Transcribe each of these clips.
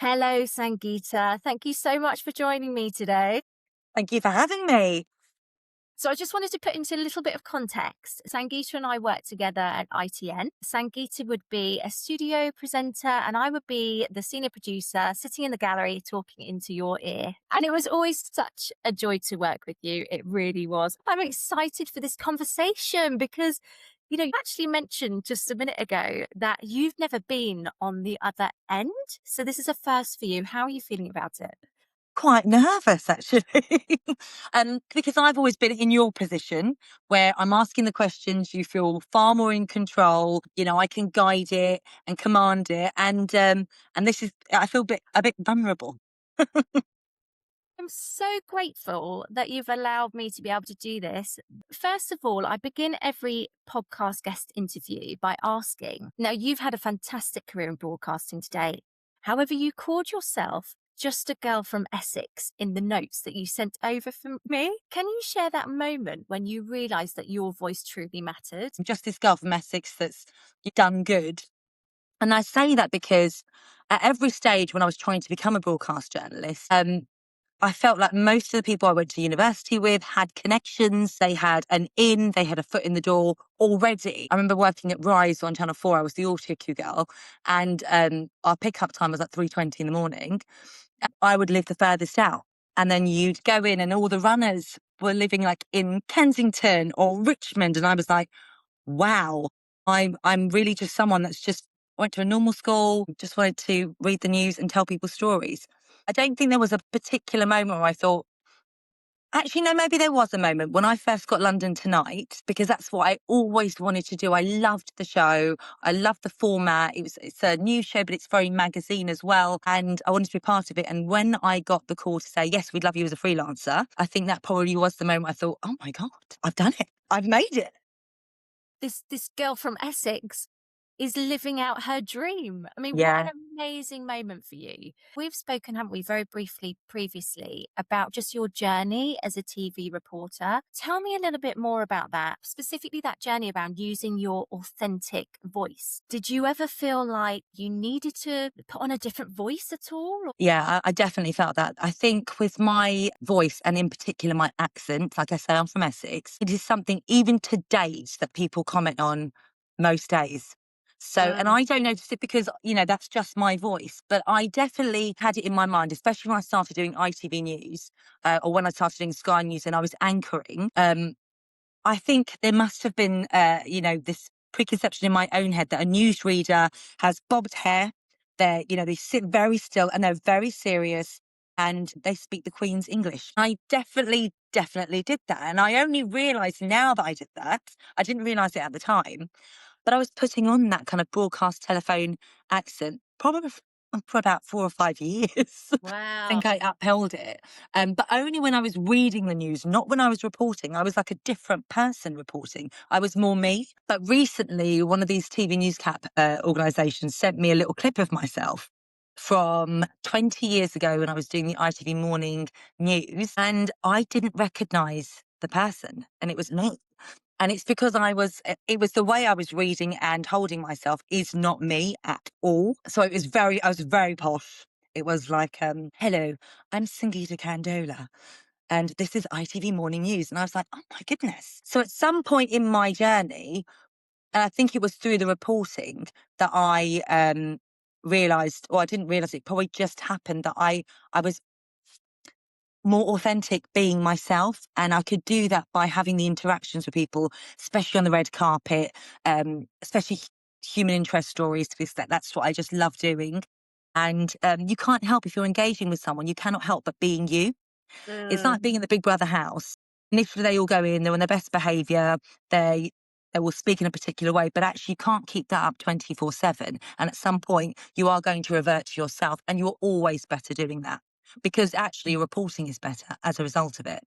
Hello, Sangeeta. Thank you so much for joining me today. Thank you for having me. So, I just wanted to put into a little bit of context. Sangeeta and I work together at ITN. Sangeeta would be a studio presenter, and I would be the senior producer sitting in the gallery talking into your ear. And it was always such a joy to work with you. It really was. I'm excited for this conversation because you actually mentioned just a minute ago that you've never been on the other end. So, this is a first for you. How are you feeling about it? Quite nervous, actually, because I've always been in your position where I'm asking the questions. You feel far more in control. I can guide it and command it, and this is I feel a bit vulnerable. I'm so grateful that you've allowed me to be able to do this. First of all, I begin every podcast guest interview by asking, now you've had a fantastic career in broadcasting today. However, you called yourself just a girl from Essex in the notes that you sent over for me. Can you share that moment when you realised that your voice truly mattered? I'm just this girl from Essex that's done good, and I say that because at every stage when I was trying to become a broadcast journalist, I felt like most of the people I went to university with had connections. They had they had a foot in the door already. I remember working at Rise on Channel 4. I was the audio cue girl, and our pickup time was at 3:20 in the morning. I would live the furthest out. And then you'd go in, and all the runners were living like in Kensington or Richmond. And I was like, wow, I'm really just someone that's just went to a normal school, just wanted to read the news and tell people stories. I don't think there was a particular moment where I thought, actually, no, maybe there was a moment when I first got London Tonight, because that's what I always wanted to do. I loved the show. I loved the format. It's a new show, but it's very magazine as well. And I wanted to be part of it. And when I got the call to say, yes, we'd love you as a freelancer, I think that probably was the moment I thought, oh my God, I've done it. I've made it. This girl from Essex is living out her dream. I mean, what Yeah. an amazing moment for you. We've spoken, haven't we, very briefly previously about just your journey as a TV reporter. Tell me a little bit more about that, specifically that journey about using your authentic voice. Did you ever feel like you needed to put on a different voice at all? Yeah, I definitely felt that. I think with my voice and in particular my accent, like I say, I'm from Essex, it is something even to date that people comment on most days. So, and Mm. I don't notice it because, that's just my voice, but I definitely had it in my mind, especially when I started doing ITV News or when I started doing Sky News and I was anchoring. I think there must have been, this preconception in my own head that a newsreader has bobbed hair. They sit very still and they're very serious and they speak the Queen's English. I definitely did that. And I only realised now that I did that. I didn't realise it at the time, but I was putting on that kind of broadcast telephone accent probably for about 4 or 5 years. I Wow. think I upheld it. But only when I was reading the news, not when I was reporting. I was like a different person reporting. I was more me. But recently, one of these TV newscap organisations sent me a little clip of myself from 20 years ago when I was doing the ITV morning news, and I didn't recognise the person, and it was me. And it's because it was the way I was reading and holding myself is not me at all. So I was very posh. It was like, hello, I'm Sangeeta Kandola and this is ITV Morning News. And I was like, oh my goodness. So at some point in my journey, and I think it was through the reporting that I realized, or I didn't realize it probably just happened that I was more authentic being myself. And I could do that by having the interactions with people, especially on the red carpet, especially human interest stories, because that's what I just love doing. And you can't help if you're engaging with someone, you cannot help but being you. It's like being in the Big Brother house. Initially, they all go in, they're on their best behaviour, they will speak in a particular way, but actually, you can't keep that up 24/7. And at some point, you are going to revert to yourself, and you're always better doing that because actually, your reporting is better as a result of it.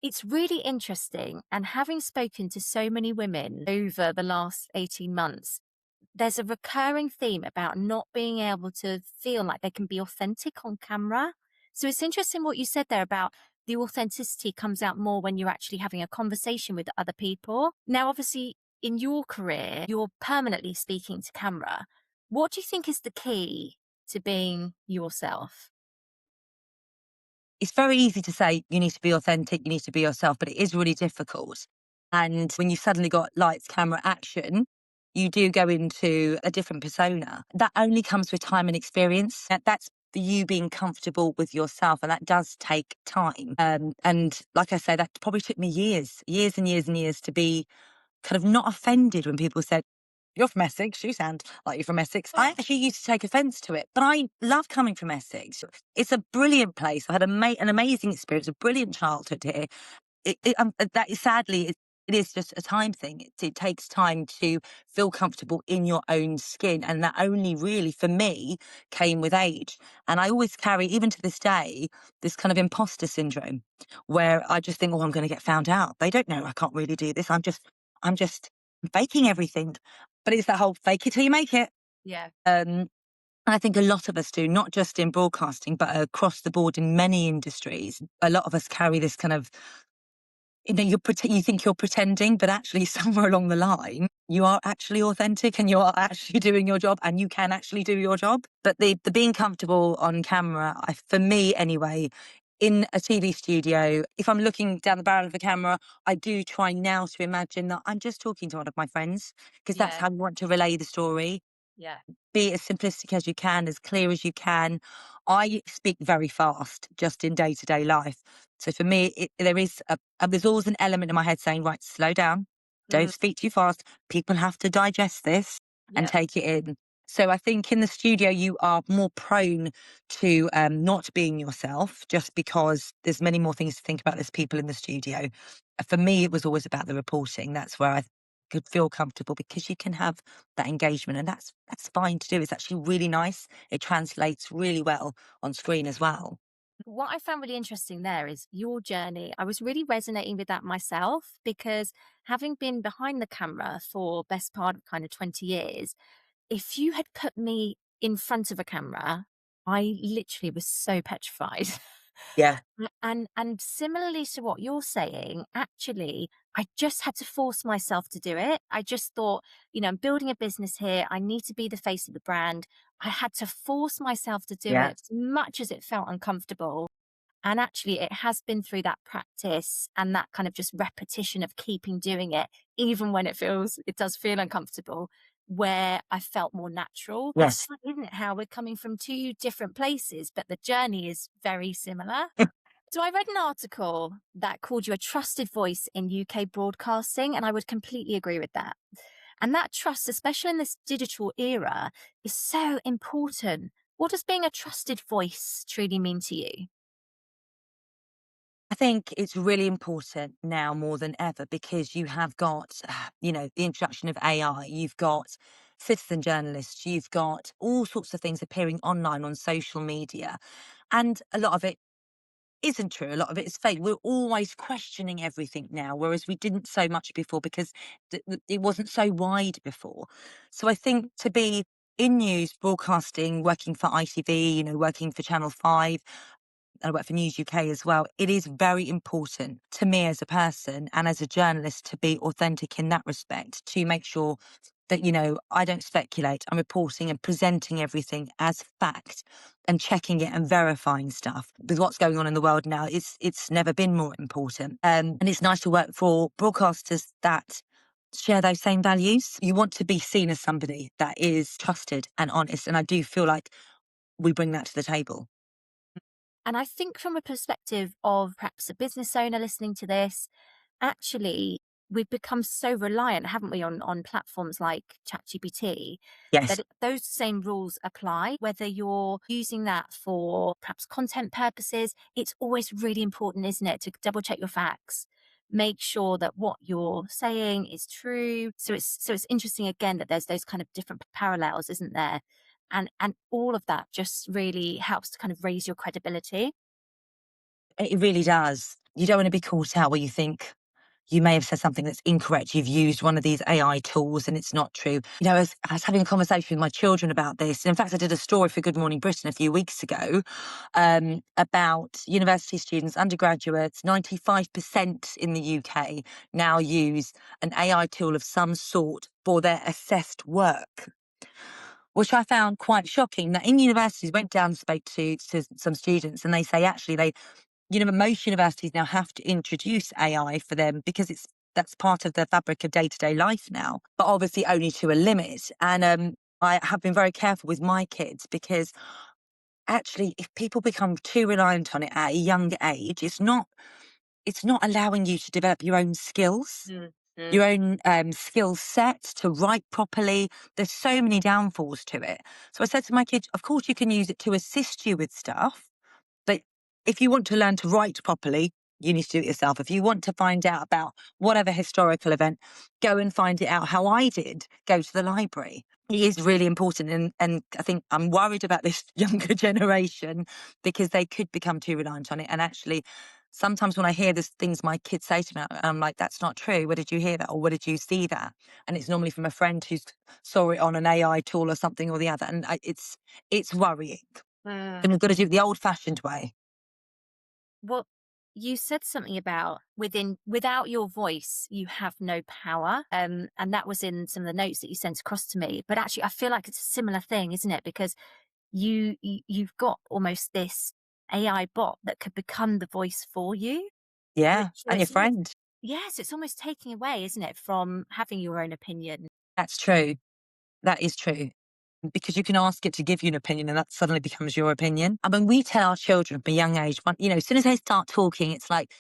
It's really interesting. And having spoken to so many women over the last 18 months, there's a recurring theme about not being able to feel like they can be authentic on camera. So it's interesting what you said there about the authenticity comes out more when you're actually having a conversation with other people. Now, obviously, in your career, you're permanently speaking to camera. What do you think is the key to being yourself? It's very easy to say you need to be authentic, you need to be yourself, but it is really difficult. And when you suddenly got lights, camera, action, you do go into a different persona. That only comes with time and experience. That's you being comfortable with yourself, and that does take time. And like I say, that probably took me years and years and years to be kind of not offended when people said, "You're from Essex, you sound like you're from Essex." I actually used to take offence to it, but I love coming from Essex. It's a brilliant place. I had an amazing experience, a brilliant childhood here. That is sadly, it is just a time thing. It takes time to feel comfortable in your own skin. And that only really, for me, came with age. And I always carry, even to this day, this kind of imposter syndrome where I just think, oh, I'm going to get found out. They don't know I can't really do this. I'm just faking everything. But it's that whole fake it till you make it. Yeah. And I think a lot of us do, not just in broadcasting, but across the board in many industries. A lot of us carry this kind of, you think you're pretending, but actually somewhere along the line, you are actually authentic and you are actually doing your job and you can actually do your job. But the being comfortable on camera, for me anyway, in a TV studio, if I'm looking down the barrel of a camera, I do try now to imagine that I'm just talking to one of my friends because that's Yeah. how you want to relay the story. Yeah. Be as simplistic as you can, as clear as you can. I speak very fast just in day to day life. So for me, there's always an element in my head saying, right, slow down, Mm, don't speak too fast. People have to digest this and yeah. take it in. So I think in the studio, you are more prone to not being yourself just because there's many more things to think about. There's people in the studio. For me, it was always about the reporting. That's where I could feel comfortable because you can have that engagement, and that's fine to do. It's actually really nice. It translates really well on screen as well. What I found really interesting there is your journey. I was really resonating with that myself because having been behind the camera for best part of kind of 20 years, if you had put me in front of a camera, I literally was so petrified. Yeah, And similarly to what you're saying, actually, I just had to force myself to do it. I just thought, I'm building a business here. I need to be the face of the brand. I had to force myself to do yeah, it as much as it felt uncomfortable. And actually, it has been through that practice and that kind of just repetition of keeping doing it, even when it does feel uncomfortable, where I felt more natural. It's yes. funny, isn't it? How we're coming from two different places, but the journey is very similar. So I read an article that called you a trusted voice in UK broadcasting, and I would completely agree with that. And that trust, especially in this digital era, is so important. What does being a trusted voice truly mean to you? I think it's really important now more than ever because you have got, the introduction of AI, you've got citizen journalists, you've got all sorts of things appearing online on social media. And a lot of it isn't true. A lot of it is fake. We're always questioning everything now, whereas we didn't so much before because it wasn't so wide before. So I think to be in news, broadcasting, working for ITV, working for Channel 5, and I work for News UK as well, it is very important to me as a person and as a journalist to be authentic in that respect, to make sure that, I don't speculate. I'm reporting and presenting everything as fact and checking it and verifying stuff. With what's going on in the world now, it's never been more important. And it's nice to work for broadcasters that share those same values. You want to be seen as somebody that is trusted and honest. And I do feel like we bring that to the table. And I think from a perspective of perhaps a business owner listening to this, actually, we've become so reliant, haven't we, on platforms like ChatGPT, Yes. that those same rules apply. Whether you're using that for perhaps content purposes, it's always really important, isn't it, to double check your facts, make sure that what you're saying is true. So it's interesting again that there's those kind of different parallels, isn't there? And all of that just really helps to kind of raise your credibility. It really does. You don't want to be caught out where you think you may have said something that's incorrect. You've used one of these AI tools and it's not true. I was having a conversation with my children about this. And in fact, I did a story for Good Morning Britain a few weeks ago about university students, undergraduates. 95% in the UK now use an AI tool of some sort for their assessed work. which I found quite shocking. That in universities, went down and spoke to some students, and they say actually most universities now have to introduce AI for them because that's part of the fabric of day to day life now, but obviously only to a limit. And I have been very careful with my kids because actually, if people become too reliant on it at a younger age, it's not allowing you to develop your own skills, Mm. your own skill set to write properly. There's so many downfalls to it. So I said to my kids, of course, you can use it to assist you with stuff, but if you want to learn to write properly, you need to do it yourself. If you want to find out about whatever historical event, go and find it out how I did. Go to the library. It is really important. And I think I'm worried about this younger generation because they could become too reliant on it. And actually, sometimes when I hear the things my kids say to me, I'm like, that's not true. Where did you hear that? Or where did you see that? And it's normally from a friend who saw it on an AI tool or something or the other. And it's worrying. Mm. And we've got to do it the old fashioned way. Well, you said something about without your voice, you have no power. And that was in some of the notes that you sent across to me. But actually, I feel like it's a similar thing, isn't it? Because you've got almost this AI bot that could become the voice for you. Yeah. Which And your it's almost, friend. yes, it's almost taking away, isn't it, from having your own opinion. That's true. That is true. Because you can ask it to give you an opinion and that suddenly becomes your opinion. I mean, we tell our children from a young age, as soon as they start talking, it's like,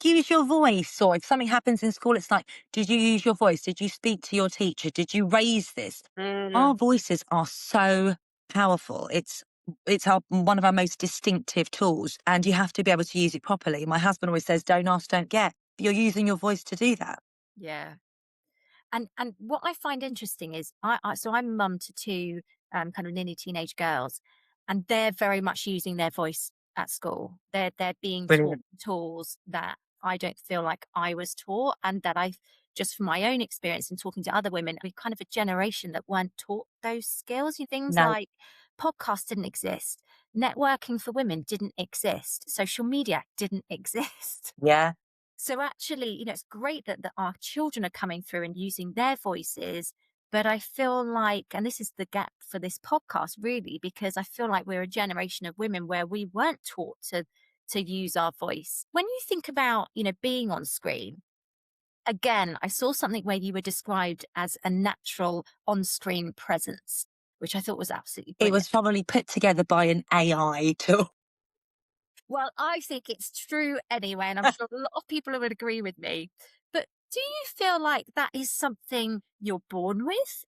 use your voice. Or if something happens in school, it's like, did you use your voice? Did you speak to your teacher? Did you raise this? Our Mm. voices are so powerful. It's one of our most distinctive tools, and you have to be able to use it properly. My husband always says, don't ask, don't get. You're using your voice to do that. Yeah. And what I find interesting is so I'm mum to two kind of nearly teenage girls, and they're very much using their voice at school. They're being taught Brilliant. tools that I don't feel like I was taught, and that I've just from my own experience and talking to other women, we're kind of a generation that weren't taught those skills. Things No. like podcasts didn't exist, networking for women didn't exist, social media didn't exist. Yeah. So actually, it's great that our children are coming through and using their voices. But I feel like, and this is the gap for this podcast, really, because I feel like we're a generation of women where we weren't taught to use our voice. When you think about, being on screen, again, I saw something where you were described as a natural on-screen presence, which I thought was absolutely It brilliant. was probably put together by an AI tool. Well, I think it's true anyway, and I'm sure a lot of people would agree with me. But do you feel like that is something you're born with?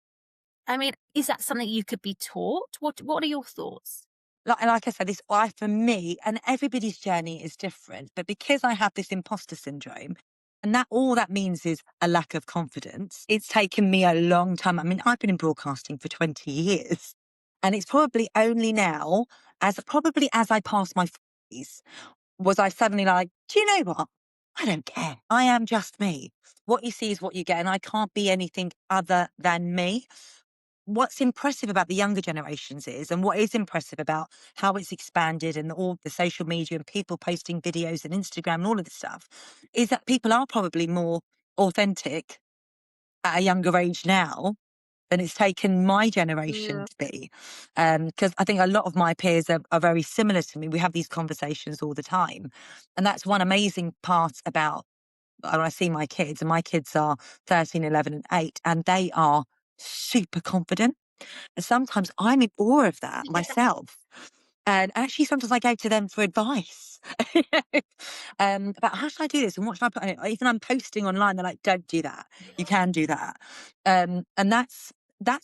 I mean, is that something you could be taught? What are your thoughts? Like I said, this I for me, and everybody's journey is different. But because I have this imposter syndrome, and that all that means is a lack of confidence. It's taken me a long time. I mean, I've been in broadcasting for 20 years, and it's probably only now, as I pass my 40s, was I suddenly like, do you know what? I don't care. I am just me. What you see is what you get, and I can't be anything other than me. What's impressive about the younger generations is, and what is impressive about how it's expanded and all the social media and people posting videos and Instagram and all of this stuff, is that people are probably more authentic at a younger age now than it's taken my generation Yeah. to be. Because I think a lot of my peers are very similar to me. We have these conversations all the time. And that's one amazing part about when I see my kids, and my kids are 13, 11, and 8, and they are super confident. And sometimes I'm in awe of that myself. And actually, sometimes I go to them for advice about how should I do this and what should I put on it. Even I'm posting online, they're like, "Don't do that. You can do that." And that's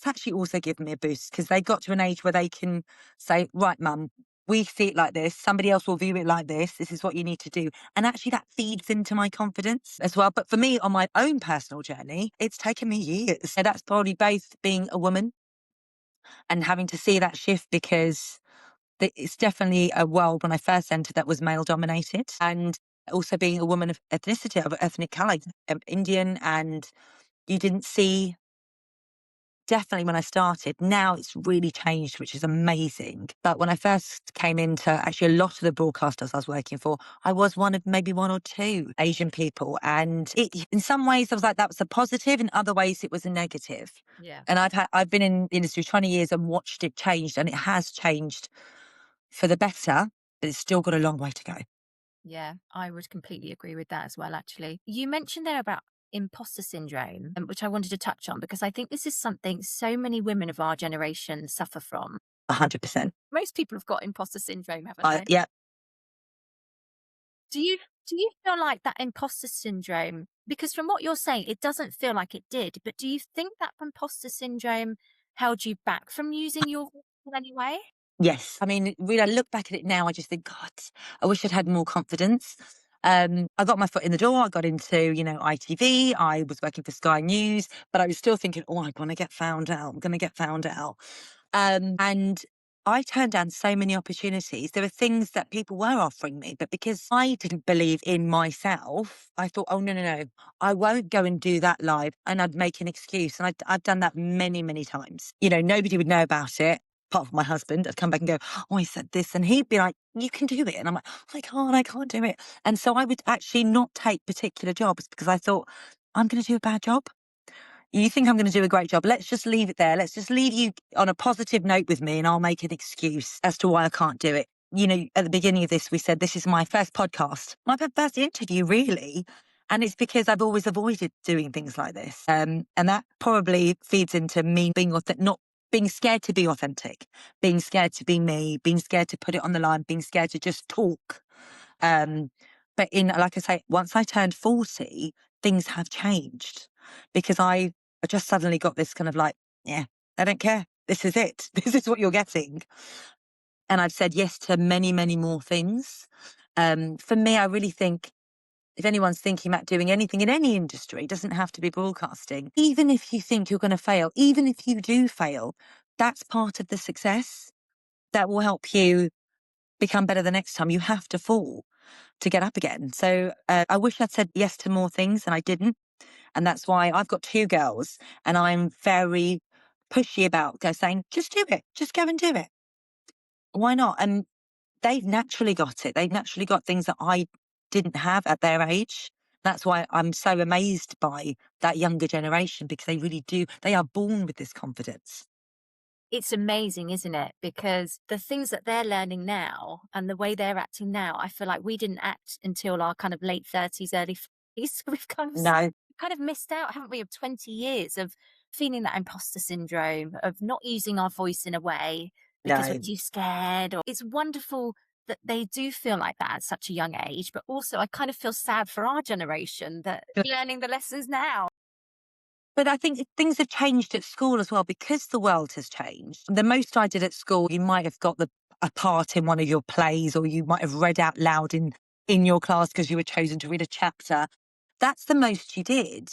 actually also given me a boost because they got to an age where they can say, "Right, mum, we see it like this. Somebody else will view it like this. This is what you need to do." And actually, that feeds into my confidence as well. But for me, on my own personal journey, it's taken me years. So that's probably both being a woman and having to see that shift because it's definitely a world when I first entered that was male dominated, and also being a woman of ethnicity, of ethnic color, Indian, and you didn't see definitely when I started. Now it's really changed, which is amazing. But when I first came into actually a lot of the broadcasters I was working for, I was one of maybe one or two Asian people. And in some ways, I was like, that was a positive. In other ways, it was a negative. Yeah. And I've been in the industry 20 years and watched it change, and it has changed for the better, but it's still got a long way to go. Yeah, I would completely agree with that as well, actually. You mentioned there about imposter syndrome, which I wanted to touch on because I think this is something so many women of our generation suffer from. 100%. Most people have got imposter syndrome, haven't they? Yeah. Do you do you feel like that imposter syndrome, because from what you're saying, it doesn't feel like it did, but do you think that imposter syndrome held you back from using your voice in any way? Yes. I mean, really, I look back at it now, I just think, God, I wish I'd had more confidence. I got my foot in the door. I got into, ITV. I was working for Sky News, but I was still thinking, oh, I'm going to get found out. I'm going to get found out. And I turned down so many opportunities. There were things that people were offering me, but because I didn't believe in myself, I thought, oh, no, no, no, I won't go and do that live. And I'd make an excuse. And I've done that many, many times. Nobody would know about it apart from my husband. I'd come back and go, oh, I said this. And he'd be like, you can do it. And I'm like, I can't do it. And so I would actually not take particular jobs because I thought, I'm going to do a bad job. You think I'm going to do a great job. Let's just leave it there. Let's just leave you on a positive note with me and I'll make an excuse as to why I can't do it. At the beginning of this, we said this is my first podcast, my first interview, really. And it's because I've always avoided doing things like this. And that probably feeds into me being authentic, not being scared to be authentic, being scared to be me, being scared to put it on the line, being scared to just talk. Um, but like I say, once I turned 40, things have changed because I just suddenly got this kind of like, yeah, I don't care. This is it. This is what you're getting. And I've said yes to many, many more things. For me, I really think if anyone's thinking about doing anything in any industry, it doesn't have to be broadcasting. Even if you think you're going to fail, even if you do fail, that's part of the success that will help you become better the next time. You have to fall to get up again. So I wish I'd said yes to more things and I didn't. And that's why I've got two girls and I'm very pushy about saying, just do it, just go and do it. Why not? And they've naturally got it. They've naturally got things that I didn't have at their age. That's why I'm so amazed by that younger generation because they really do. They are born with this confidence. It's amazing, isn't it? Because the things that they're learning now and the way they're acting now, I feel like we didn't act until our kind of late 30s, early 40s. So we've No, kind of missed out, haven't we, of 20 years of feeling that imposter syndrome, of not using our voice in a way because we're no. too scared. Or it's wonderful that they do feel like that at such a young age, but also I kind of feel sad for our generation that learning the lessons now. But I think things have changed at school as well because the world has changed. The most I did at school, you might have got a part in one of your plays, or you might have read out loud in your class because you were chosen to read a chapter. That's the most you did.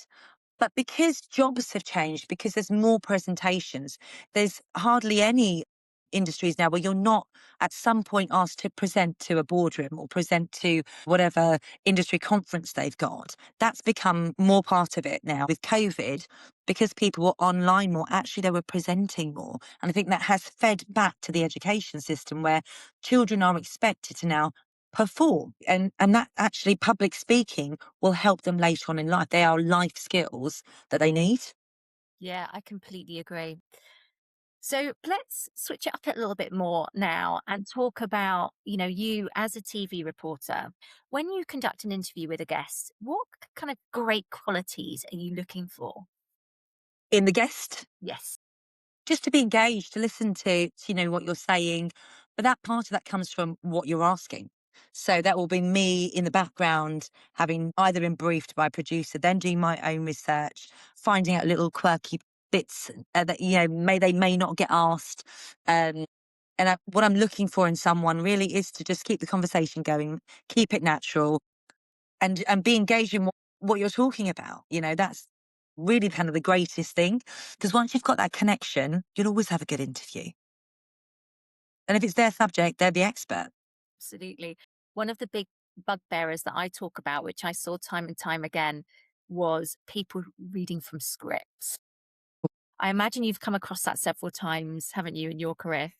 But because jobs have changed, because there's more presentations, there's hardly any industries now where you're not at some point asked to present to a boardroom or present to whatever industry conference they've got. That's become more part of it now with COVID because people were online more. Actually, they were presenting more. And I think that has fed back to the education system where children are expected to now perform and that actually public speaking will help them later on in life. They are life skills that they need. Yeah, I completely agree. So let's switch it up a little bit more now and talk about, you as a TV reporter. When you conduct an interview with a guest, what kind of great qualities are you looking for? In the guest, Yes. just to be engaged, to listen to what you're saying. But that part of that comes from what you're asking. So that will be me in the background, having either been briefed by a producer, then doing my own research, finding out little quirky bits that, may not get asked. What I'm looking for in someone really is to just keep the conversation going, keep it natural, and be engaged in what you're talking about. That's really kind of the greatest thing. Because once you've got that connection, you'll always have a good interview. And if it's their subject, they're the expert. Absolutely. One of the big bugbearers that I talk about, which I saw time and time again, was people reading from scripts. I imagine you've come across that several times, haven't you, in your career?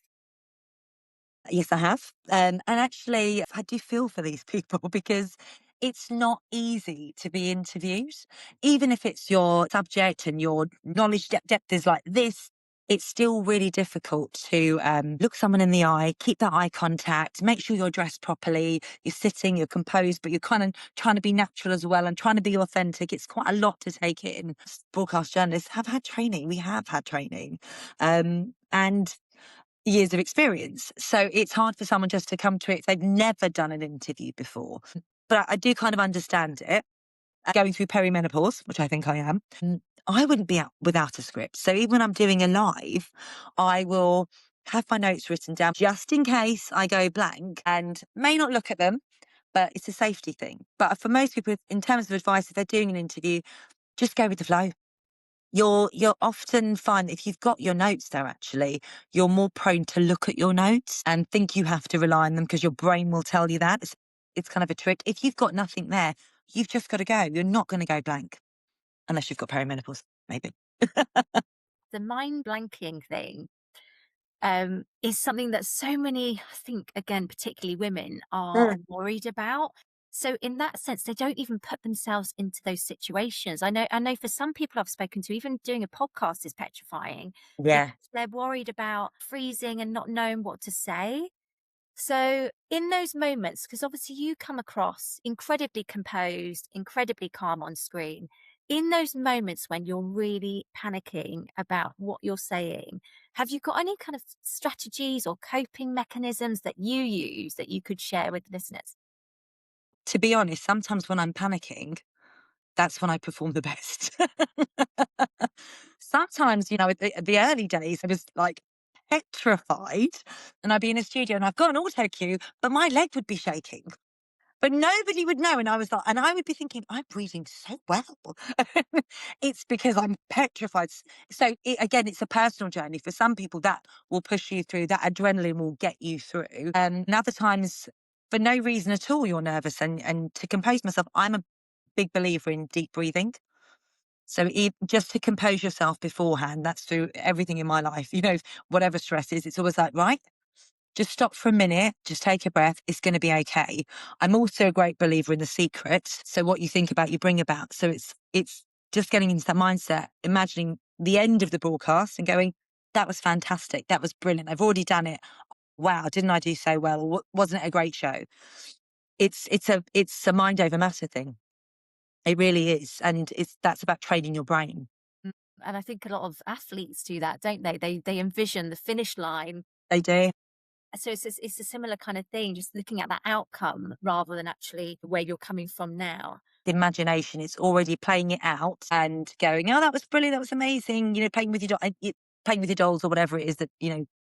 Yes, I have. And actually, I do feel for these people because it's not easy to be interviewed. Even if it's your subject and your knowledge depth is like this, it's still really difficult to look someone in the eye, keep that eye contact, make sure you're dressed properly, you're sitting, you're composed, but you're kind of trying to be natural as well and trying to be authentic. It's quite a lot to take in. Broadcast journalists have had training. We have had training. And years of experience. So it's hard for someone just to come to it if they've never done an interview before. But I do kind of understand it. Going through perimenopause, which I think I am, I wouldn't be out without a script. So even when I'm doing a live, I will have my notes written down just in case I go blank and may not look at them, but it's a safety thing. But for most people, in terms of advice, if they're doing an interview, just go with the flow. You'll often find if you've got your notes there, actually, you're more prone to look at your notes and think you have to rely on them because your brain will tell you that. It's kind of a trick. If you've got nothing there, you've just got to go. You're not going to go blank unless you've got perimenopause, maybe. The mind blanking thing is something that so many, I think, again, particularly women, are Mm. worried about. So, in that sense, they don't even put themselves into those situations. I know for some people I've spoken to, even doing a podcast is petrifying because Yeah. they're worried about freezing and not knowing what to say. So, in those moments, because obviously you come across incredibly composed, incredibly calm on screen, in those moments when you're really panicking about what you're saying, have you got any kind of strategies or coping mechanisms that you use that you could share with listeners? To be honest, sometimes when I'm panicking, that's when I perform the best. Sometimes, at the early days, I was like petrified and I'd be in a studio and I've got an auto cue, but my leg would be shaking. But nobody would know. And I was like, and I would be thinking, I'm breathing so well. It's because I'm petrified. So again, it's a personal journey. For some people, that will push you through. That adrenaline will get you through. And other times, for no reason at all, you're nervous. And to compose myself, I'm a big believer in deep breathing. So just to compose yourself beforehand, that's through everything in my life. Whatever stress is, it's always like, right, just stop for a minute, just take a breath. It's going to be okay. I'm also a great believer in the secret. So what you think about, you bring about. So it's just getting into that mindset, imagining the end of the broadcast and going, that was fantastic. That was brilliant. I've already done it. Wow, didn't I do so well? Or wasn't it a great show? It's a mind over matter thing. It really is. And that's about training your brain. Mm. And I think a lot of athletes do that, don't they? They envision the finish line. They do. So it's a similar kind of thing, just looking at that outcome rather than actually where you're coming from now. The imagination. It's already playing it out and going, "Oh, that was brilliant. That was amazing." Playing with playing with your dolls or whatever it is that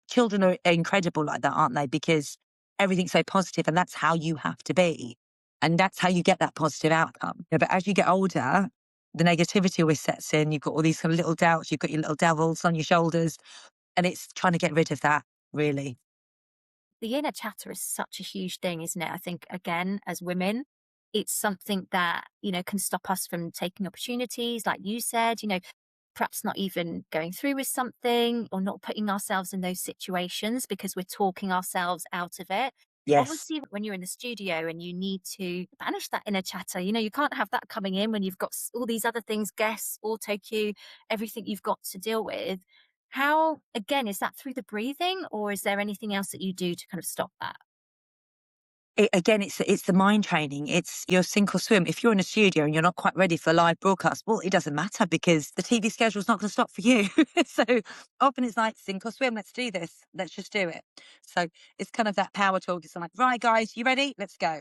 children are incredible like that, aren't they? Because everything's so positive, and that's how you have to be, and that's how you get that positive outcome. But as you get older, the negativity always sets in. You've got all these kind of little doubts. You've got your little devils on your shoulders, and it's trying to get rid of that. Really, The inner chatter is such a huge thing, isn't it? I think, again, as women, it's something that, can stop us from taking opportunities, like you said, perhaps not even going through with something or not putting ourselves in those situations because we're talking ourselves out of it. yes. Obviously, when you're in the studio and you need to banish that inner chatter, you can't have that coming in when you've got all these other things, guests, auto cue, everything you've got to deal with. How, again, is that through the breathing or is there anything else that you do to kind of stop that? Again, it's the mind training. It's your sink or swim. If you're in a studio and you're not quite ready for a live broadcast, well, it doesn't matter because the TV schedule is not going to stop for you. So often it's like sink or swim. Let's do this. Let's just do it. So it's kind of that power talk. It's like, right, guys, you ready? Let's go.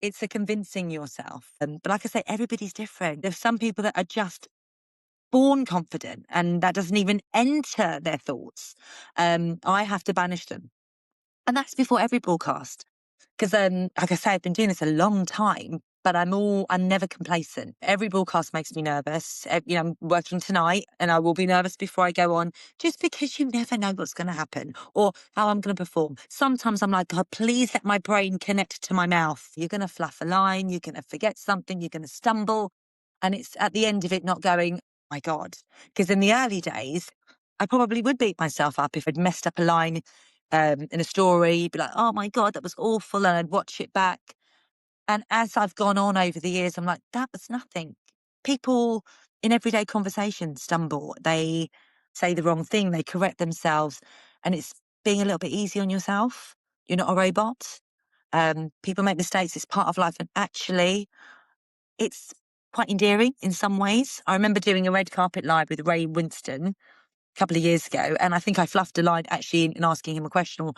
It's a convincing yourself. But like I say, everybody's different. There's some people that are just born confident and that doesn't even enter their thoughts. I have to banish them. And that's before every broadcast. Because like I say, I've been doing this a long time, but I'm never complacent. Every broadcast makes me nervous. I'm working tonight and I will be nervous before I go on, just because you never know what's going to happen or how I'm going to perform. Sometimes I'm like, God, please let my brain connect to my mouth. You're going to fluff a line, you're going to forget something, you're going to stumble. And it's at the end of it not going, My God. Because in the early days, I probably would beat myself up if I'd messed up a line in a story, be like, oh my God, that was awful. And I'd watch it back. And as I've gone on over the years, I'm like, that was nothing. People in everyday conversation stumble. They say the wrong thing, they correct themselves. And it's being a little bit easy on yourself. You're not a robot. People make mistakes, it's part of life. And actually, it's quite endearing in some ways. I remember doing a red carpet live with Ray Winston a couple of years ago, and I think I fluffed a line actually in asking him a question or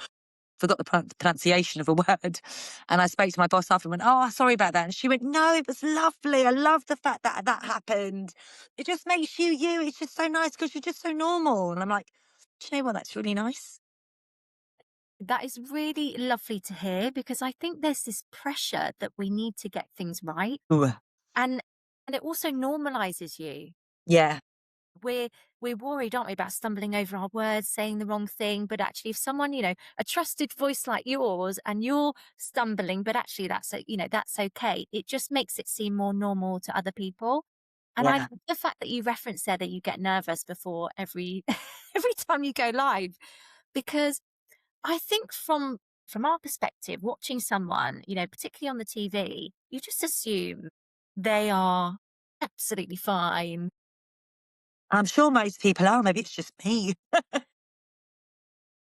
forgot the pronunciation of a word. And I spoke to my boss after and went, oh, sorry about that. And she went, no, it was lovely. I love the fact that that happened. It just makes you you. It's just so nice because you're just so normal. And I'm like, do you know what? That's really nice. That is really lovely to hear because I think there's this pressure that we need to get things right. Ooh, And and it also normalizes you. yeah, We're we're worried, aren't we, about stumbling over our words, saying the wrong thing. But actually, if someone, a trusted voice like yours, and you're stumbling, but actually that's okay. It just makes it seem more normal to other people. And I yeah. love the fact that you referenced there that you get nervous before every every time you go live, because I think from our perspective, watching someone, particularly on the TV, you just assume they are absolutely fine. I'm sure most people are. Maybe it's just me.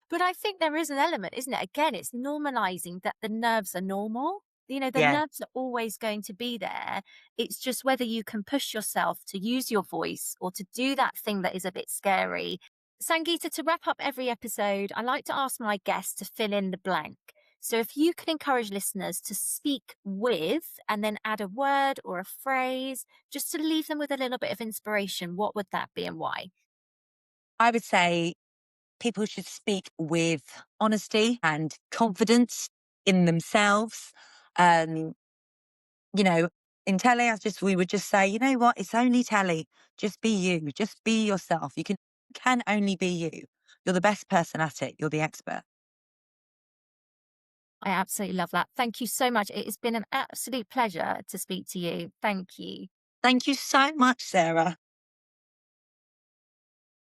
But I think there is an element, isn't it? Again, it's normalizing that the nerves are normal. The Yeah. nerves are always going to be there. It's just whether you can push yourself to use your voice or to do that thing that is a bit scary. Sangeeta, to wrap up every episode, I like to ask my guests to fill in the blank. So if you can encourage listeners to speak with and then add a word or a phrase just to leave them with a little bit of inspiration, what would that be and why? I would say people should speak with honesty and confidence in themselves. Um, you know, in telly, we would just say, you know what, it's only telly. Just be you. Just be yourself. You can only be you. You're the best person at it. You're the expert. I absolutely love that. Thank you so much. It has been an absolute pleasure to speak to you. Thank you. Thank you so much, Sarah.